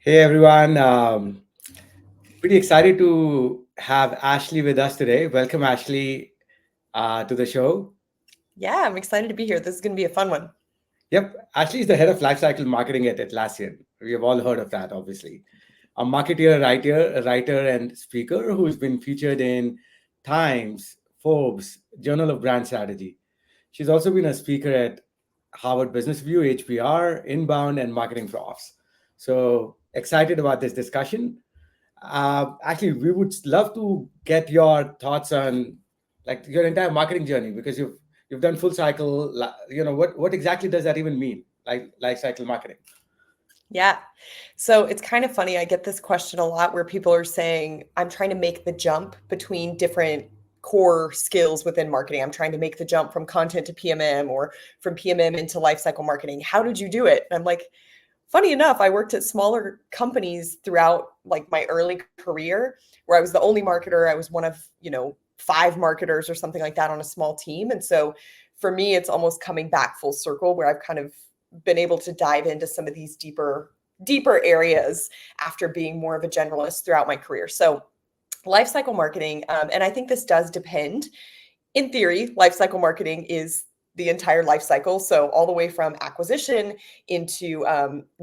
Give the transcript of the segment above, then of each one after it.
Hey everyone, pretty excited to have Ashley with us today. Welcome, Ashley, to the show. Yeah, I'm excited to be here. This is going to be a fun one. Yep, Ashley is the head of Lifecycle Marketing at Atlassian. We have all heard of that, obviously. A marketeer, writer, and speaker who's been featured in Times, Forbes, Journal of Brand Strategy. She's also been a speaker at Harvard Business Review, HBR, Inbound, and Marketing Profs. So excited about this discussion. Actually, we would love to get your thoughts on like your entire marketing journey because you've done full cycle. What exactly does that even mean? Like life cycle marketing. Yeah. So it's kind of funny. I get this question a lot where people are saying, I'm trying to make the jump between different core skills within marketing. I'm trying to make the jump from content to PMM or from PMM into lifecycle marketing. How did you do it? And I'm like, funny enough, I worked at smaller companies throughout like my early career where I was the only marketer. I was one of, five marketers or something like that on a small team. And so for me, it's almost coming back full circle where I've kind of been able to dive into some of these deeper areas after being more of a generalist throughout my career. So lifecycle marketing, and I think this does depend. In theory, lifecycle marketing is the entire life cycle. So all the way from acquisition into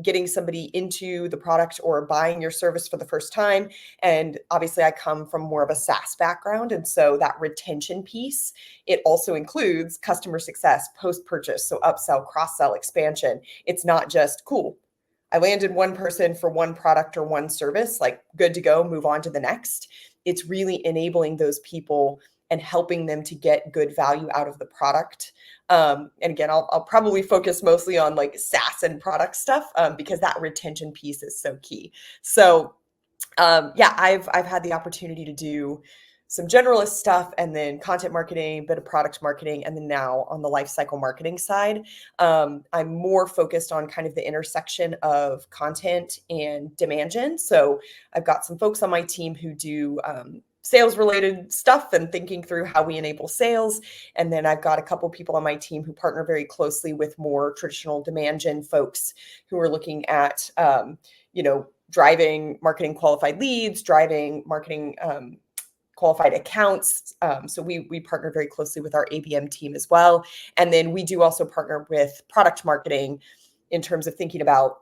getting somebody into the product or buying your service for the first time. And obviously I come from more of a SaaS background. And so that retention piece, it also includes customer success, post-purchase. So upsell, cross-sell, expansion. It's not just cool. I landed one person for one product or one service, like good to go, move on to the next. It's really enabling those people and helping them to get good value out of the product. And again, I'll probably focus mostly on like SaaS and product stuff because that retention piece is so key. So yeah, I've had the opportunity to do some generalist stuff and then content marketing, a bit of product marketing, and then now on the life cycle marketing side, I'm more focused on kind of the intersection of content and demand gen. So I've got some folks on my team who do sales related stuff and thinking through how we enable sales. And then I've got a couple people on my team who partner very closely with more traditional demand gen folks who are looking at, driving marketing qualified leads, driving marketing qualified accounts. So we partner very closely with our ABM team as well. And then we do also partner with product marketing in terms of thinking about,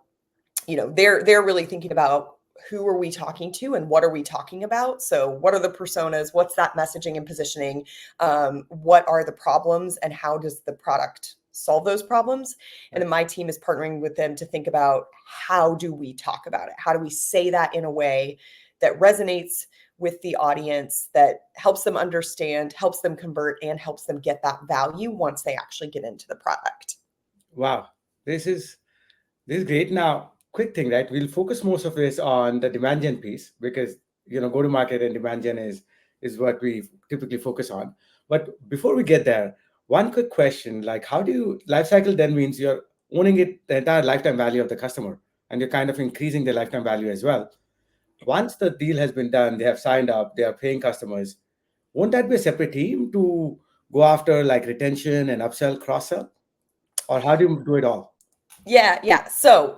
they're really thinking about who are we talking to and what are we talking about? So what are the personas? What's that messaging and positioning? What are the problems and how does the product solve those problems? And then my team is partnering with them to think about how do we talk about it? How do we say that in a way that resonates with the audience, that helps them understand, helps them convert, and helps them get that value once they actually get into the product. Wow, this is this is great. Now, quick thing, right? We'll focus most of this on the demand gen piece because go to market and demand gen is what we typically focus on. But before we get there, one quick question: like, how do you life cycle then means you're owning it the entire lifetime value of the customer, and you're kind of increasing the lifetime value as well. Once the deal has been done, they have signed up, they are paying customers. Won't that be a separate team to go after like retention and upsell, cross sell, or how do you do it all? Yeah. So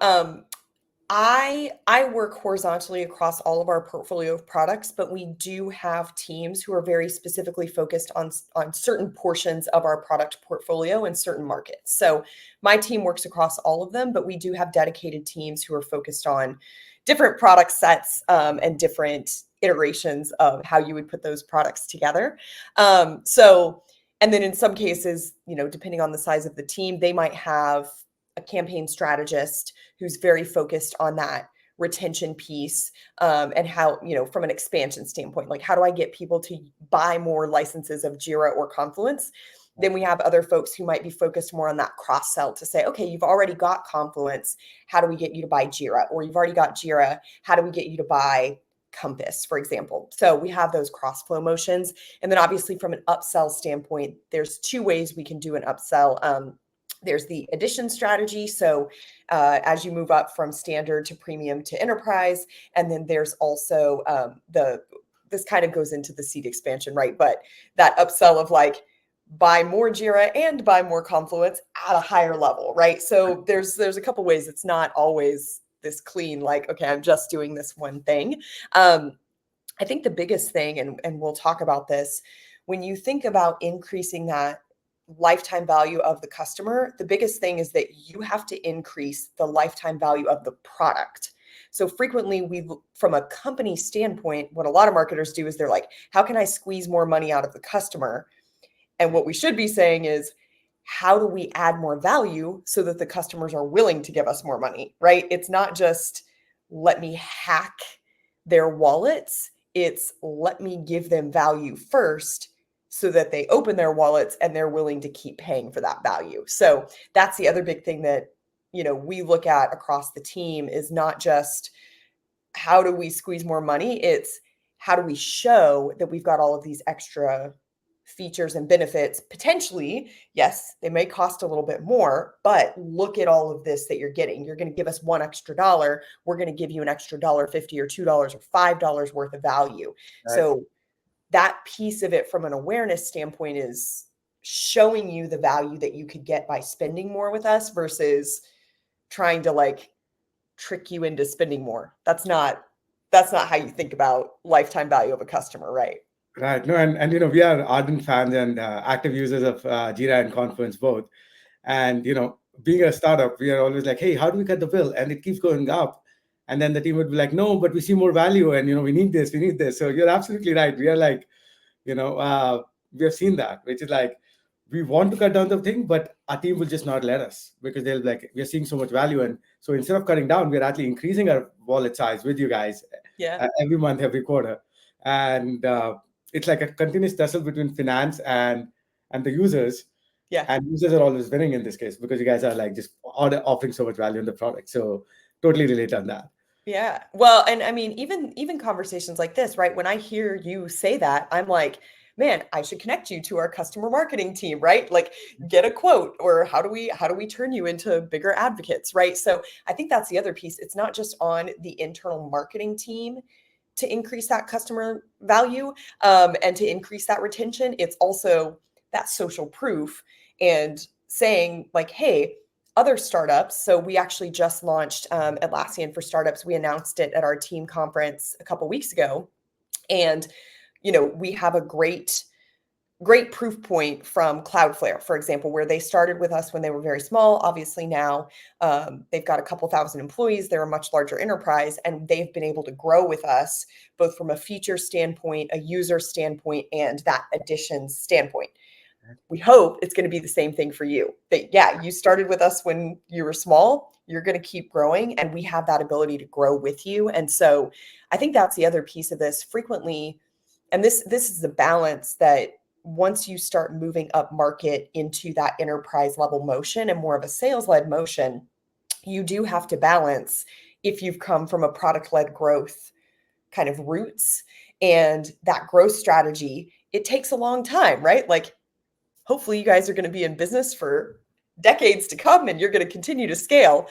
I work horizontally across all of our portfolio of products, but we do have teams who are very specifically focused on certain portions of our product portfolio in certain markets. So my team works across all of them, but we do have dedicated teams who are focused on different product sets and different iterations of how you would put those products together. And then in some cases, depending on the size of the team, they might have a campaign strategist who's very focused on that retention piece and how, from an expansion standpoint, like how do I get people to buy more licenses of Jira or Confluence? Then we have other folks who might be focused more on that cross sell to say, okay, you've already got Confluence. How do we get you to buy Jira? Or you've already got Jira. How do we get you to buy Compass, for example? So we have those cross flow motions. And then obviously from an upsell standpoint, there's two ways we can do an upsell. There's the addition strategy. So as you move up from standard to premium to enterprise, and then there's also this kind of goes into the seat expansion, right? But that upsell of like buy more Jira and buy more Confluence at a higher level, right? So there's a couple ways. It's not always this clean, like, okay, I'm just doing this one thing. I think the biggest thing, and we'll talk about this, when you think about increasing that lifetime value of the customer, the biggest thing is that you have to increase the lifetime value of the product. So frequently from a company standpoint, what a lot of marketers do is they're like, how can I squeeze more money out of the customer? And what we should be saying is, how do we add more value so that the customers are willing to give us more money, right? It's not just let me hack their wallets. It's let me give them value first so that they open their wallets and they're willing to keep paying for that value. So that's the other big thing that, we look at across the team is not just how do we squeeze more money? It's how do we show that we've got all of these extra features and benefits. Potentially, yes, they may cost a little bit more, but look at all of this that you're getting. You're going to give us one extra dollar. We're going to give you an extra $1.50 or $2 or $5 worth of value. Right. So that piece of it from an awareness standpoint is showing you the value that you could get by spending more with us versus trying to like trick you into spending more. That's not how you think about lifetime value of a customer, right? Right. No, and we are ardent fans and active users of Jira and Confluence both. And being a startup, we are always like, hey, how do we cut the bill? And it keeps going up. And then the team would be like, no, but we see more value, and we need this, we need this. So you're absolutely right. We are like, we have seen that, which is like, we want to cut down the thing, but our team will just not let us because they'll be like, we're seeing so much value. And so instead of cutting down, we're actually increasing our wallet size with you guys Yeah. every month, every quarter. And it's like a continuous tussle between finance and the users. Yeah. And users are always winning in this case because you guys are like just offering so much value in the product. So totally relate on that. Yeah. Well, and I mean, even conversations like this, right? When I hear you say that, I'm like, man, I should connect you to our customer marketing team, right? Like get a quote, or how do we turn you into bigger advocates, right? So I think that's the other piece. It's not just on the internal marketing team to increase that customer value and to increase that retention. It's also that social proof and saying like, hey, other startups. So we actually just launched Atlassian for startups. We announced it at our team conference a couple weeks ago. And, we have a great proof point from Cloudflare, for example, where they started with us when they were very small. Obviously now they've got a couple thousand employees. They're a much larger enterprise, and they've been able to grow with us, both from a feature standpoint, a user standpoint, and that additions standpoint. We hope it's going to be the same thing for you. That, yeah, you started with us when you were small, you're going to keep growing, and we have that ability to grow with you. And so I think that's the other piece of this frequently. And this is the balance that once you start moving up market into that enterprise level motion and more of a sales led motion, you do have to balance if you've come from a product led growth kind of roots and that growth strategy. It takes a long time, right? Like, hopefully you guys are going to be in business for decades to come and you're going to continue to scale.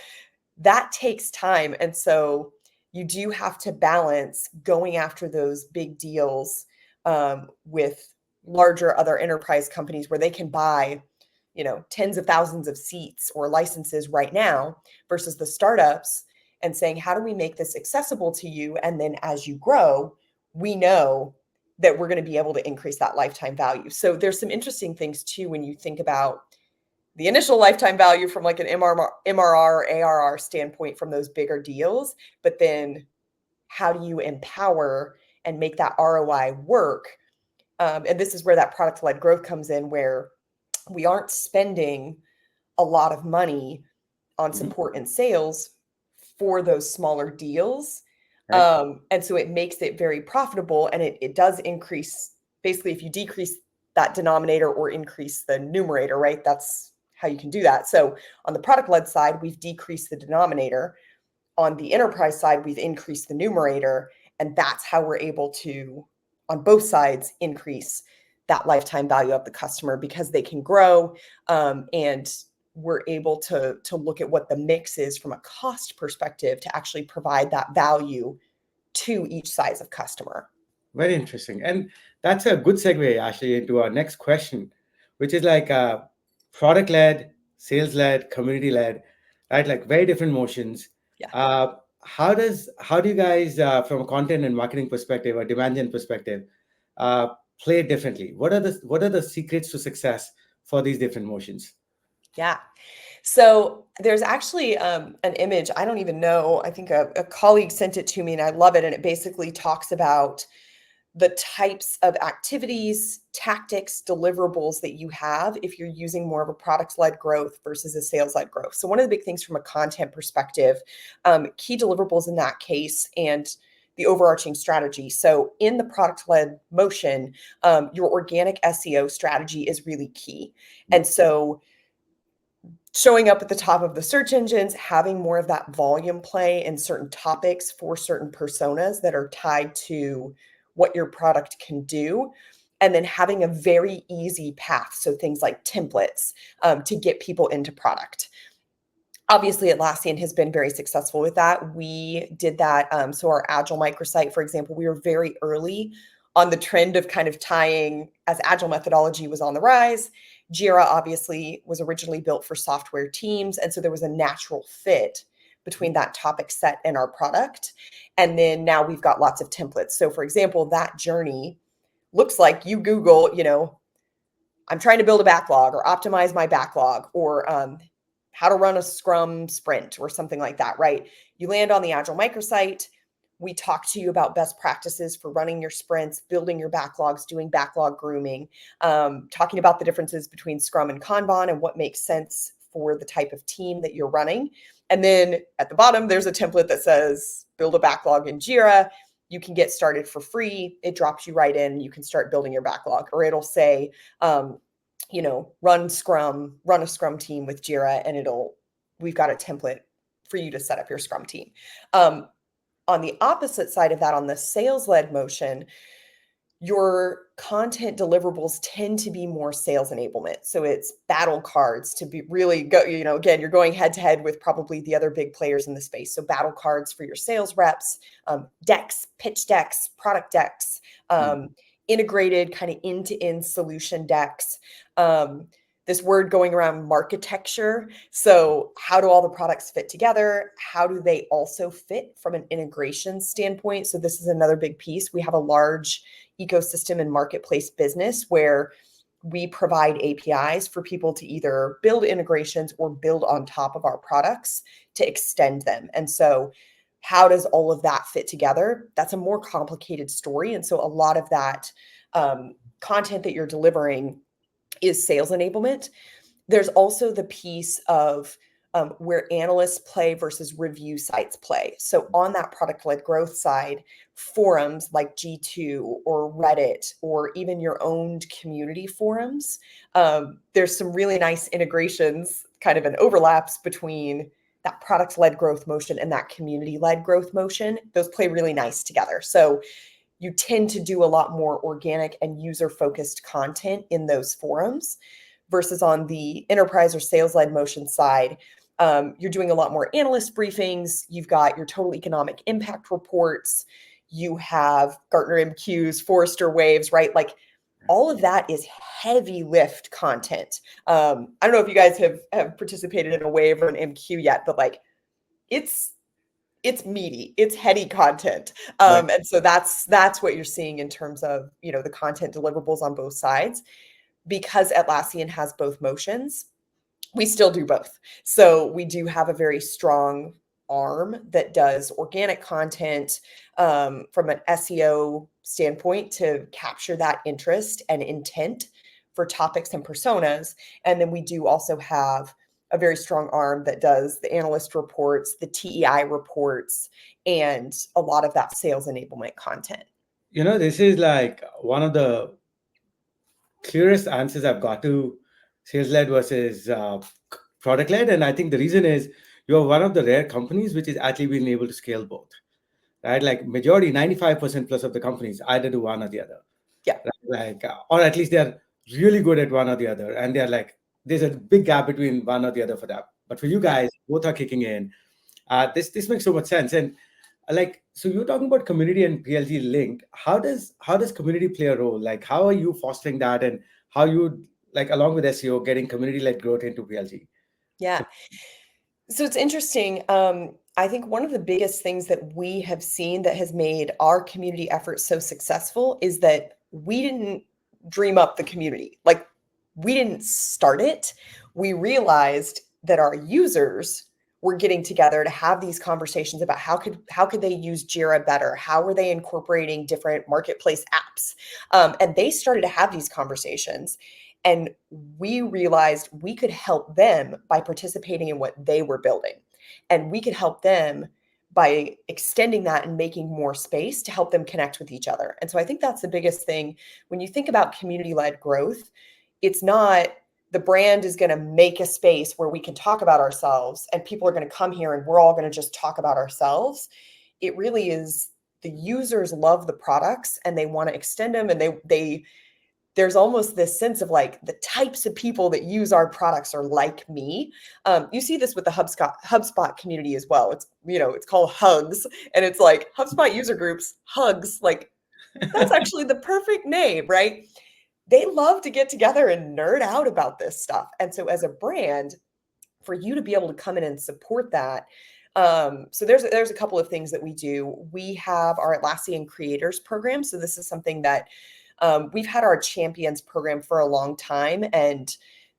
That takes time. And so you do have to balance going after those big deals with larger other enterprise companies where they can buy, tens of thousands of seats or licenses right now versus the startups, and saying, how do we make this accessible to you? And then as you grow, we know that we're going to be able to increase that lifetime value. So there's some interesting things too when you think about the initial lifetime value from like an MRR or ARR standpoint from those bigger deals, but then how do you empower and make that ROI work? And this is where that product-led growth comes in, where we aren't spending a lot of money on support and sales for those smaller deals. Right. And so it makes it very profitable, and it does increase. Basically, if you decrease that denominator or increase the numerator, right? That's how you can do that. So on the product-led side, we've decreased the denominator. On the enterprise side, we've increased the numerator, and that's how we're able to, on both sides, increase that lifetime value of the customer because they can grow, and we're able to look at what the mix is from a cost perspective to actually provide that value to each size of customer. Very interesting. And that's a good segue, Ashley, into our next question, which is like product led, sales led, community led, right? Like very different motions. Yeah. how do you guys, from a content and marketing perspective or demand gen perspective, uh, play it differently? What are the secrets to success for these different motions? Yeah. So there's actually an image. I don't even know. I think a colleague sent it to me and I love it. And it basically talks about the types of activities, tactics, deliverables that you have if you're using more of a product-led growth versus a sales-led growth. So one of the big things from a content perspective, key deliverables in that case, and the overarching strategy. So in the product-led motion, your organic SEO strategy is really key. And so showing up at the top of the search engines, having more of that volume play in certain topics for certain personas that are tied to what your product can do, and then having a very easy path. So things like templates to get people into product. Obviously, Atlassian has been very successful with that. We did that. So our Agile microsite, for example, we were very early on the trend of kind of tying as Agile methodology was on the rise. Jira obviously was originally built for software teams. And so there was a natural fit between that topic set and our product. And then now we've got lots of templates. So for example, that journey looks like you Google, I'm trying to build a backlog or optimize my backlog, or how to run a Scrum sprint or something like that, right? You land on the Agile microsite. We talk to you about best practices for running your sprints, building your backlogs, doing backlog grooming, talking about the differences between Scrum and Kanban and what makes sense for the type of team that you're running. And then at the bottom, there's a template that says build a backlog in Jira. You can get started for free. It drops you right in. You can start building your backlog, or it'll say, run a Scrum team with Jira, and we've got a template for you to set up your Scrum team. On the opposite side of that, on the sales-led motion, your content deliverables tend to be more sales enablement. So it's battle cards to be really go, again, you're going head to head with probably the other big players in the space. So battle cards for your sales reps, decks, pitch decks, product decks, integrated kind of end-to-end solution decks. This word going around marketecture. So how do all the products fit together? How do they also fit from an integration standpoint? So this is another big piece. We have a large ecosystem and marketplace business where we provide APIs for people to either build integrations or build on top of our products to extend them. And so how does all of that fit together? That's a more complicated story. And so a lot of that content that you're delivering is sales enablement. There's also the piece of where analysts play versus review sites play. So on that product-led growth side, forums like G2 or Reddit or even your owned community forums, there's some really nice integrations, kind of an overlaps between that product-led growth motion and that community-led growth motion. Those play really nice together. So you tend to do a lot more organic and user-focused content in those forums versus on the enterprise or sales-led motion side. You're doing a lot more analyst briefings. You've got your total economic impact reports. You have Gartner MQs, Forrester Waves, right? Like all of that is heavy lift content. I don't know if you guys have participated in a wave or an MQ yet, but like it's meaty, it's heady content. Right. And so that's what you're seeing in terms of, the content deliverables on both sides. Because Atlassian has both motions, we still do both. So we do have a very strong arm that does organic content from an SEO standpoint to capture that interest and intent for topics and personas. And then we do also have a very strong arm that does the analyst reports, the TEI reports, and a lot of that sales enablement content. This is like one of the clearest answers I've got to sales led versus product led. And I think the reason is you're one of the rare companies which is actually being able to scale both, right? Like majority, 95% plus of the companies either do one or the other. Yeah. Right? Like, or at least they're really good at one or the other. And they're like, there's a big gap between one or the other for that. But for you Yeah. guys, both are kicking in. This makes so much sense. And so you're talking about community and PLG link. How does community play a role? Like, how are you fostering that, and how you, like, along with SEO, getting community led growth into PLG? Yeah. So it's interesting. I think one of the biggest things that we have seen that has made our community effort so successful is that we didn't dream up the community. Like, we didn't start it. We realized that our users were getting together to have these conversations about how could they use Jira better? How were they incorporating different marketplace apps? And they started to have these conversations. And we realized we could help them by participating in what they were building. And we could help them by extending that and making more space to help them connect with each other. And so I think that's the biggest thing. When you think about community-led growth, it's not the brand is going to make a space where we can talk about ourselves and people are going to come here and we're all going to just talk about ourselves. It really is the users love the products and they want to extend them, and they there's almost this sense of like the types of people that use our products are like me. You see this with the HubSpot community as well. It's called Hugs, and it's like HubSpot user groups, Hugs. Like, that's actually the perfect name, right? They love to get together and nerd out about this stuff. And so as a brand, for you to be able to come in and support that. So there's a couple of things that we do. We have our Atlassian Creators Program. So this is something that we've had our Champions program for a long time, and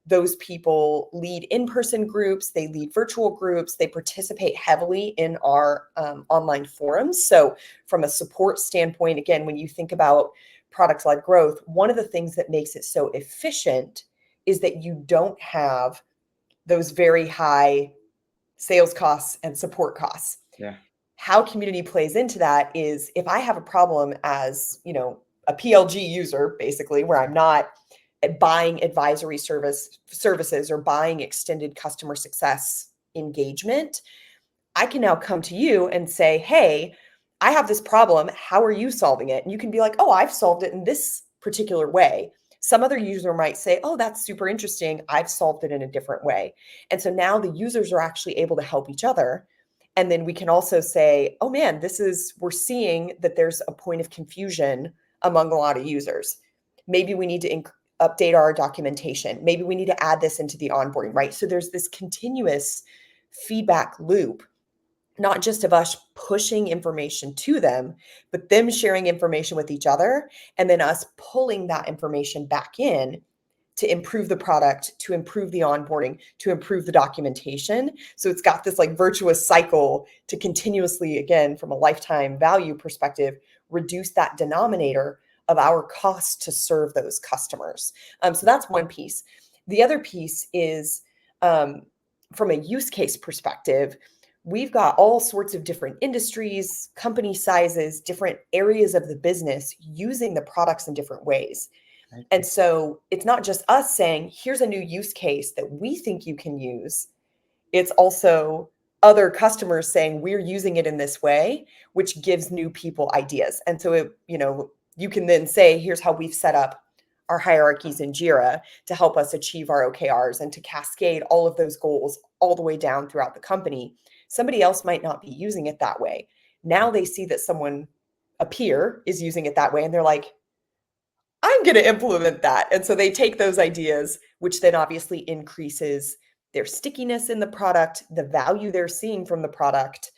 those people lead in-person groups, they lead virtual groups, they participate heavily in our online forums. So from a support standpoint, again, when you think about product-led growth, one of the things that makes it so efficient is that you don't have those very high sales costs and support costs. Yeah. How community plays into that is if I have a problem as, a PLG user, basically, where I'm not buying advisory services or buying extended customer success engagement, I can now come to you and say, hey, I have this problem. How are you solving it? And you can be like, oh, I've solved it in this particular way. Some other user might say, oh, that's super interesting. I've solved it in a different way. And so now the users are actually able to help each other. And then we can also say, oh man, we're seeing that there's a point of confusion among a lot of users. Maybe we need to update our documentation. Maybe we need to add this into the onboarding, right? So there's this continuous feedback loop, not just of us pushing information to them, but them sharing information with each other, and then us pulling that information back in to improve the product, to improve the onboarding, to improve the documentation. So it's got this like virtuous cycle to continuously, again, from a lifetime value perspective, reduce that denominator of our cost to serve those customers. So that's one piece. The other piece is from a use case perspective, we've got all sorts of different industries, company sizes, different areas of the business using the products in different ways. And so it's not just us saying, here's a new use case that we think you can use. It's also other customers saying, we're using it in this way, which gives new people ideas. And so, you can then say, here's how we've set up our hierarchies in Jira to help us achieve our OKRs and to cascade all of those goals all the way down throughout the company. Somebody else might not be using it that way. Now they see that a peer is using it that way, and they're like, I'm going to implement that. And so they take those ideas, which then obviously increases their stickiness in the product, the value they're seeing from the product.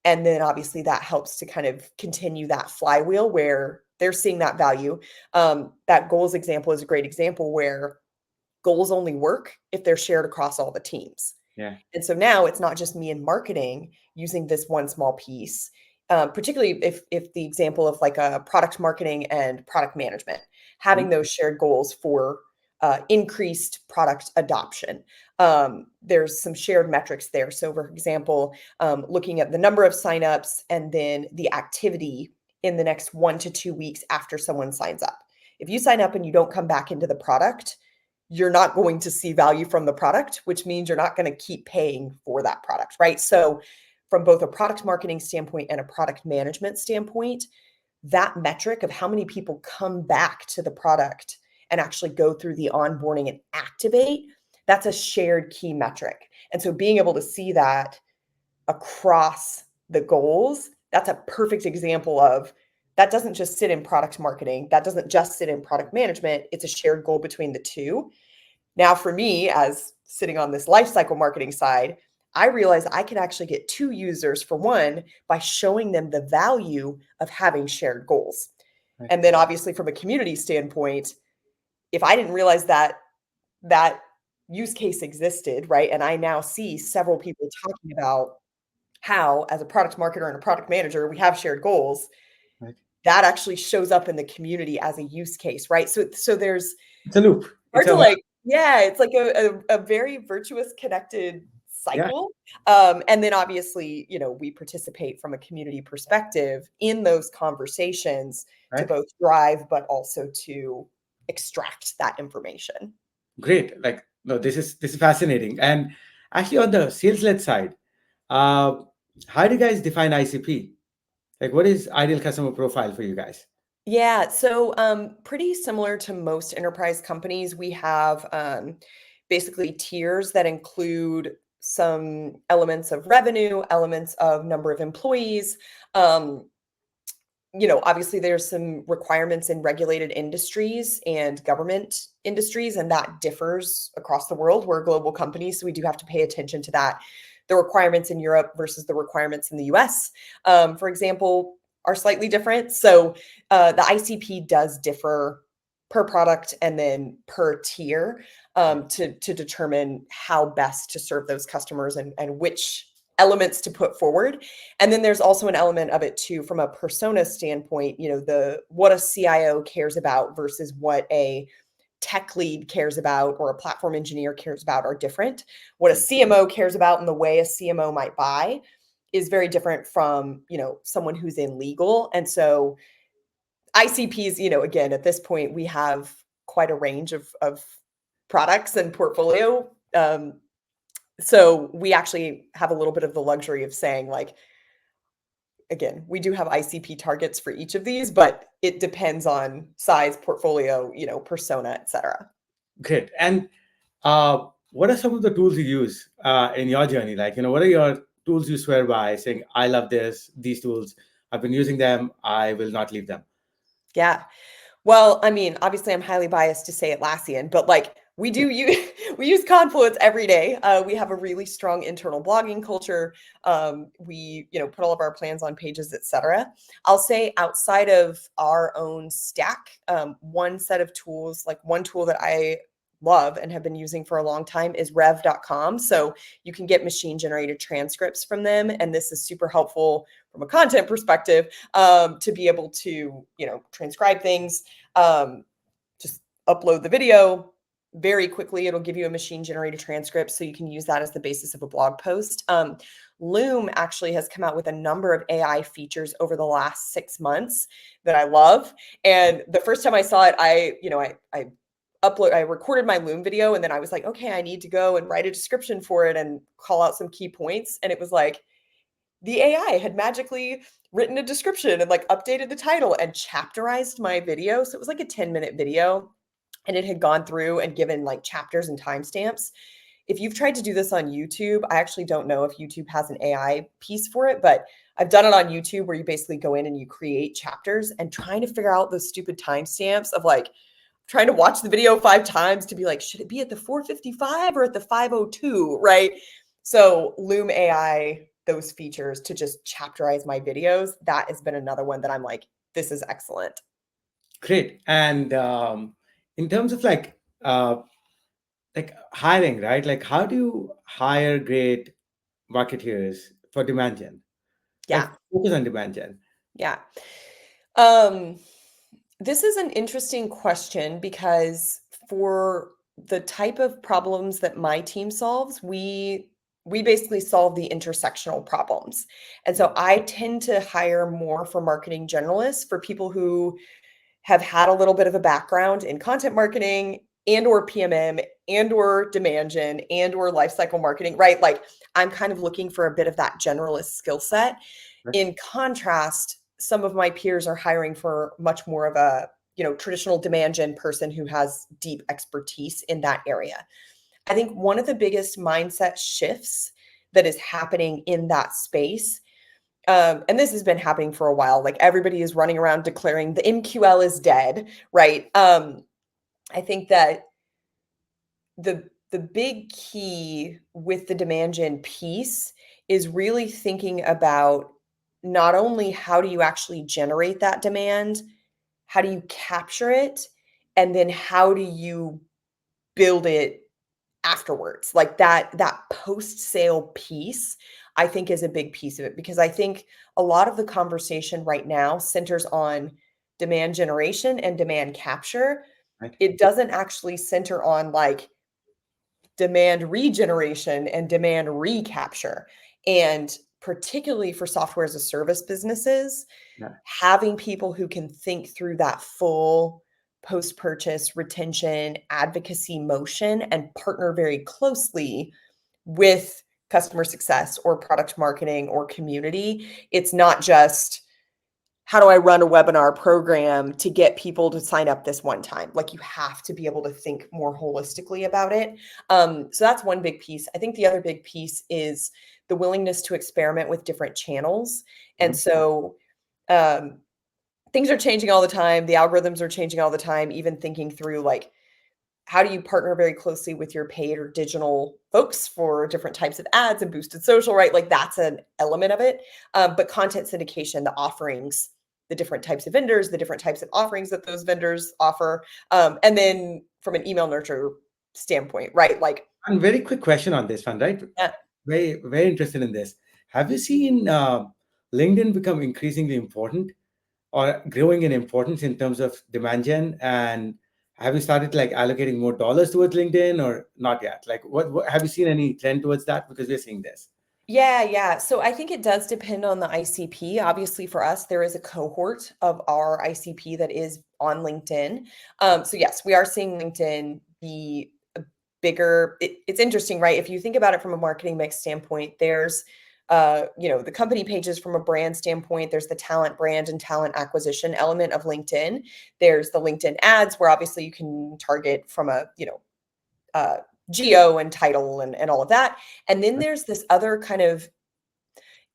And then obviously that helps to kind of continue that flywheel where they're seeing that value. That goals example is a great example where goals only work if they're shared across all the teams. Yeah. And so now it's not just me in marketing using this one small piece, particularly if the example of like a product marketing and product management, having those shared goals for increased product adoption. There's some shared metrics there. So for example, looking at the number of signups and then the activity in the next 1 to 2 weeks after someone signs up. If you sign up and you don't come back into the product, you're not going to see value from the product, which means you're not going to keep paying for that product, right? So from both a product marketing standpoint and a product management standpoint, that metric of how many people come back to the product and actually go through the onboarding and activate, that's a shared key metric. And so being able to see that across the goals, that's a perfect example of that doesn't just sit in product marketing. That doesn't just sit in product management. It's a shared goal between the two. Now, for me, as sitting on this lifecycle marketing side, I realized I could actually get 2 users for one by showing them the value of having shared goals. Right. And then obviously from a community standpoint, if I didn't realize that that use case existed, right? And I now see several people talking about how, as a product marketer and a product manager, we have shared goals. Right. That actually shows up in the community as a use case, right? So there's It's a loop. It's hard to a like, yeah, it's like a very virtuous connected yeah. cycle. And then obviously, we participate from a community perspective in those conversations to Right. both drive, but also to extract that information. Great. Like, no, this is fascinating. And actually, on the sales led side, uh, how do you guys define ICP? Like, what is ideal customer profile for you guys? Yeah, so pretty similar to most enterprise companies, we have basically tiers that include some elements of revenue, elements of number of employees. Um, Obviously there's some requirements in regulated industries and government industries, and that differs across the world. We're a global company, so we do have to pay attention to that. The requirements in Europe versus the requirements in the US, for example, are slightly different. So the ICP does differ per product and then per tier, to determine how best to serve those customers and which elements to put forward. And then there's also an element of it too from a persona standpoint, the what a CIO cares about versus what a tech lead cares about or a platform engineer cares about are different. What a CMO cares about and the way a CMO might buy is very different from, someone who's in legal. And so ICPs, again, at this point, we have quite a range of products and portfolio. So we actually have a little bit of the luxury of saying, like, again, we do have ICP targets for each of these, but it depends on size, portfolio, persona, et cetera. Great. And what are some of the tools you use in your journey? Like, what are your tools you swear by, saying, I love these tools. I've been using them. I will not leave them. Yeah. Well, I mean, obviously, I'm highly biased to say Atlassian, but like we do use we use Confluence every day. We have a really strong internal blogging culture. We, put all of our plans on pages, etc. I'll say outside of our own stack, one set of tools, like one tool that I love and have been using for a long time is rev.com. So you can get machine generated transcripts from them. And this is super helpful from a content perspective, to be able to, transcribe things, just upload the video very quickly. It'll give you a machine generated transcript. So you can use that as the basis of a blog post. Loom actually has come out with a number of AI features over the last 6 months that I love. And the first time I saw it, I recorded my Loom video and then I was like, okay, I need to go and write a description for it and call out some key points. And it was like the AI had magically written a description and like updated the title and chapterized my video. So it was like a 10-minute video and it had gone through and given like chapters and timestamps. If you've tried to do this on YouTube, I actually don't know if YouTube has an AI piece for it, but I've done it on YouTube where you basically go in and you create chapters and trying to figure out those stupid timestamps of like trying to watch the video 5 times to be like, should it be at the 4:55 or at the 5:02, right? So Loom AI, those features to just chapterize my videos, that has been another one that I'm like, this is excellent. Great. And in terms of like hiring, right? Like, how do you hire great marketeers for demand gen? Like, Yeah. focus on demand gen. Yeah. Um, this is an interesting question because for the type of problems that my team solves, we basically solve the intersectional problems. And so I tend to hire more for marketing generalists, for people who have had a little bit of a background in content marketing and or PMM and or demand gen and or lifecycle marketing, right? Like I'm kind of looking for a bit of that generalist skill set. Right. In contrast, some of my peers are hiring for much more of a, traditional demand gen person who has deep expertise in that area. I think one of the biggest mindset shifts that is happening in that space, and this has been happening for a while, like everybody is running around declaring the MQL is dead, right? I think that the the big key with the demand gen piece is really thinking about not only how do you actually generate that demand, how do you capture it, and then how do you build it afterwards. Like that post-sale piece, I think is a big piece of it, because I think a lot of the conversation right now centers on demand generation and demand capture. Right. It doesn't actually center on like demand regeneration and demand recapture. And particularly for software as a service businesses, Yeah. having people who can think through that full post purchase retention advocacy motion and partner very closely with customer success or product marketing or community. It's not just, how do I run a webinar program to get people to sign up this one time? Like, you have to be able to think more holistically about it. So that's one big piece. I think the other big piece is the willingness to experiment with different channels. And so things are changing all the time. The algorithms are changing all the time, even thinking through like, how do you partner very closely with your paid or digital folks for different types of ads and boosted social, right? Like, that's an element of it. But content syndication, the offerings, the different types of vendors, the different types of offerings that those vendors offer. And then from an email nurture standpoint, right? Like, And very quick question on this one, right? yeah, Very, very interested in this. Have you seen LinkedIn become increasingly important or growing in importance in terms of demand gen? And have you started like allocating more dollars towards LinkedIn or not yet? Like, what have you seen any trend towards that? Because we're seeing this. yeah. So I think it does depend on the ICP. Obviously, for us, there is a cohort of our ICP that is on LinkedIn. So yes, we are seeing LinkedIn be a bigger. It's interesting, right? If you think about it from a marketing mix standpoint, there's the company pages from a brand standpoint. There's the talent brand and talent acquisition element of LinkedIn. There's the LinkedIn ads, where obviously you can target from a uh, geo and title and all of that. And then there's this other kind of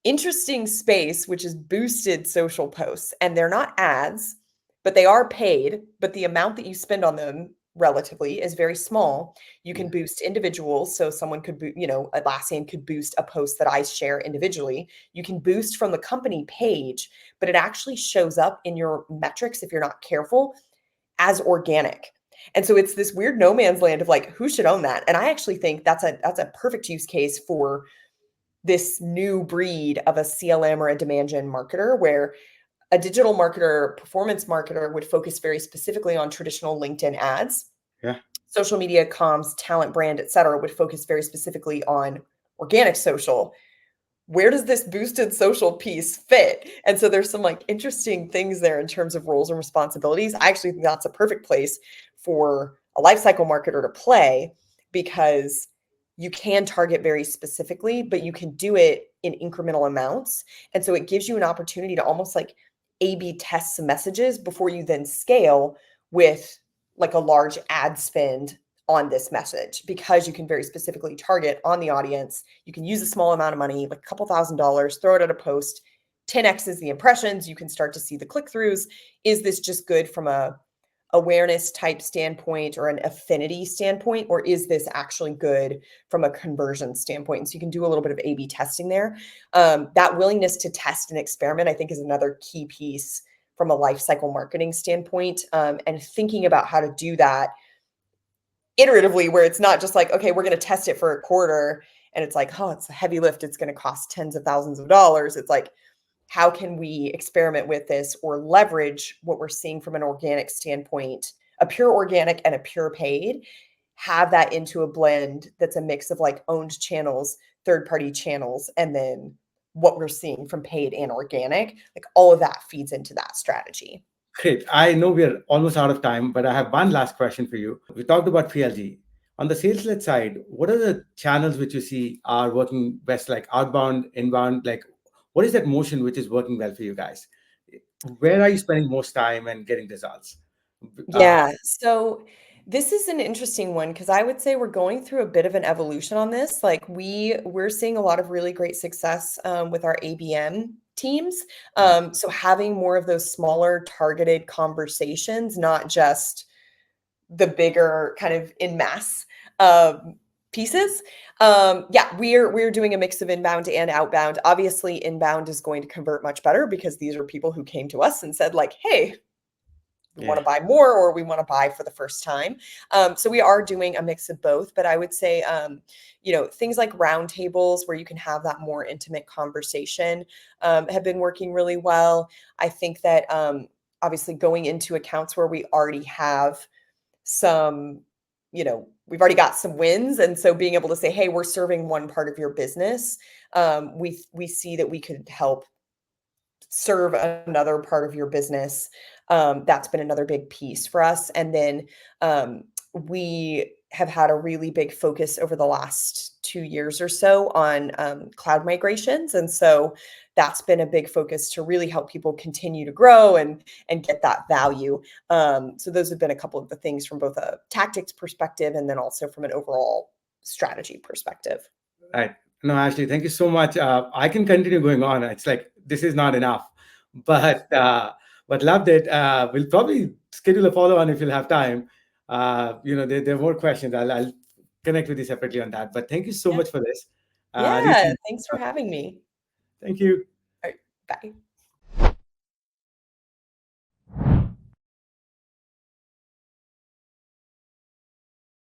interesting space, which is boosted social posts. And they're not ads, but they are paid. But the amount that you spend on them relatively is very small. You can boost individuals. So someone could, Atlassian could boost a post that I share individually. You can boost from the company page, but it actually shows up in your metrics, if you're not careful, as organic. And so it's this weird no man's land of like, who should own that? And I actually think that's a perfect use case for this new breed of a CLM or a demand gen marketer, where a digital marketer, performance marketer would focus very specifically on traditional LinkedIn ads. Yeah. Social media comms, talent brand, et cetera, would focus very specifically on organic social. Where does this boosted social piece fit? And so there's some like interesting things there in terms of roles and responsibilities. I actually think that's a perfect place for a lifecycle marketer to play, because you can target very specifically, but you can do it in incremental amounts. And so it gives you an opportunity to almost like A/B test some messages before you then scale with like a large ad spend on this message, because you can very specifically target on the audience. You can use a small amount of money, like a couple $1,000s, throw it at a post, 10x is the impressions. You can start to see the click-throughs. Is this just good from a awareness type standpoint or an affinity standpoint, or is this actually good from a conversion standpoint? And so you can do a little bit of A/B testing there. That willingness to test and experiment, I think, is another key piece from a life cycle marketing standpoint, and thinking about how to do that iteratively, where it's not just like, okay, we're going to test it for a quarter and it's like, oh, it's a heavy lift, it's going to cost tens of thousands of dollars. It's like, how can we experiment with this or leverage what we're seeing from an organic standpoint, a pure organic and a pure paid, have that into a blend that's a mix of like owned channels, third-party channels, and then what we're seeing from paid and organic, like all of that feeds into that strategy. Great. I know we're almost out of time, but I have one last question for you. We talked about PLG. On the sales led side, what are the channels which you see are working best, like outbound, inbound? Like, what is that motion which is working well for you guys? Where are you spending most time and getting results? Uh, Yeah. So this is an interesting one, because I would say we're going through a bit of an evolution on this. Like, we're seeing a lot of really great success with our ABM teams. So having more of those smaller targeted conversations, not just the bigger kind of in mass. pieces. Yeah, we're doing a mix of inbound and outbound. Obviously, inbound is going to convert much better because these are people who came to us and said like, "Hey, we want Yeah. to buy more or we want to buy for the first time." So we are doing a mix of both, but I would say, things like roundtables where you can have that more intimate conversation have been working really well. I think that obviously going into accounts where we already have some, we've already got some wins. And so being able to say, hey, we're serving one part of your business. We see that we could help serve another part of your business. That's been another big piece for us. And then we have had a really big focus over the last 2 years or so on cloud migrations. And so that's been a big focus to really help people continue to grow and get that value. So those have been a couple of the things from both a tactics perspective and then also from an overall strategy perspective. Right. No, Ashley, thank you so much. I can continue going on. It's like this is not enough, but loved it. We'll probably schedule a follow on if you'll have time. There are more questions. I'll connect with you separately on that. But thank you so Yeah. much for this. Yeah. Really, Thanks for having me. thank you. All right, bye.